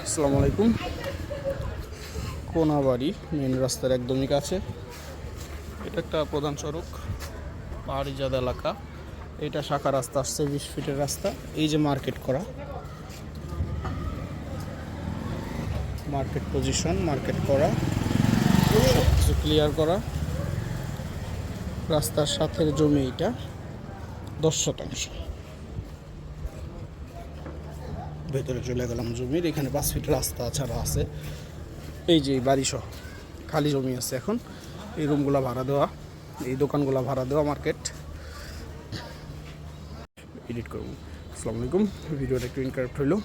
আসসালামু আলাইকুম। কোনাবাড়ি মেন রাস্তার একদমই কাছে। এটা একটা প্রধান সড়ক, পাহাড়িজাদ এলাকা। এটা শাখা রাস্তা আসছে, 20 ফিটের রাস্তা। এই যে মার্কেট করা, মার্কেট পজিশন, মার্কেট করা, সব কিছু ক্লিয়ার করা। রাস্তার সাথে জমি, এটা 10%। ভেতরে চলে গেলাম জমির। এখানে 5 ফিট রাস্তা ছাড়া আছে। এই যে বাড়ি সহ খালি জমি আছে এখন। এই রুমগুলো ভাড়া দেওয়া, এই দোকানগুলো ভাড়া দেওয়া, মার্কেট। এডিট করব। আসসালামু আলাইকুম। ভিডিওটা একটু ইনকারেক্ট হইলো।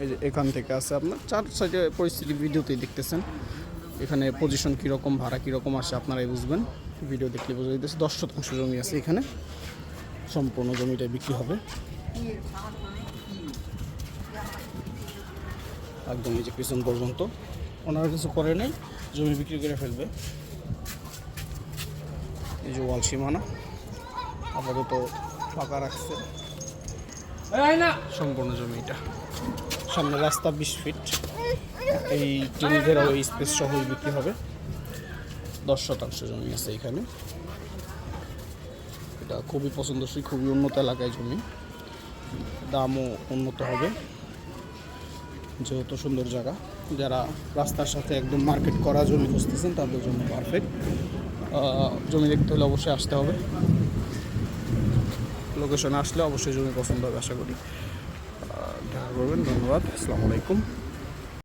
এই যে এখান থেকে আছে আপনার 4 সাইডে পরিস্থিতি ভিডিওতেই দেখতেছেন। এখানে পজিশন কীরকম, ভাড়া কীরকম আসে আপনারাই বুঝবেন। ভিডিও দেখলে বোঝা যাইতেছে। 10% জমি আছে এখানে, সম্পূর্ণ জমিটা বিক্রি হবে একদম। এই যে পিছন পর্যন্ত ওনারা কিছু করে নেই, জমি বিক্রি করে ফেলবে। এই যে ওয়াল সীমানা আপাতত ফাঁকা রাখছে সম্পূর্ণ জমিটা। সামনে রাস্তা 20 ফিট। এই টিনের ওই স্পেস সহ বিক্রি হবে। 10% জমি আছে এখানে। এটা খুবই পছন্দসই, খুবই উন্নত এলাকায় জমি। দামও উন্নত হবে যেহেতু সুন্দর জায়গা। যারা রাস্তার সাথে একদম মার্কেট করা জমি খুঁজতেছেন তাদের জন্য পারফেক্ট। জমি দেখতে হলে অবশ্যই আসতে হবে। লোকেশনে আসলে অবশ্যই জমি পছন্দ হবে আশা করি। দেখা করবেন। ধন্যবাদ। আসসালামু আলাইকুম।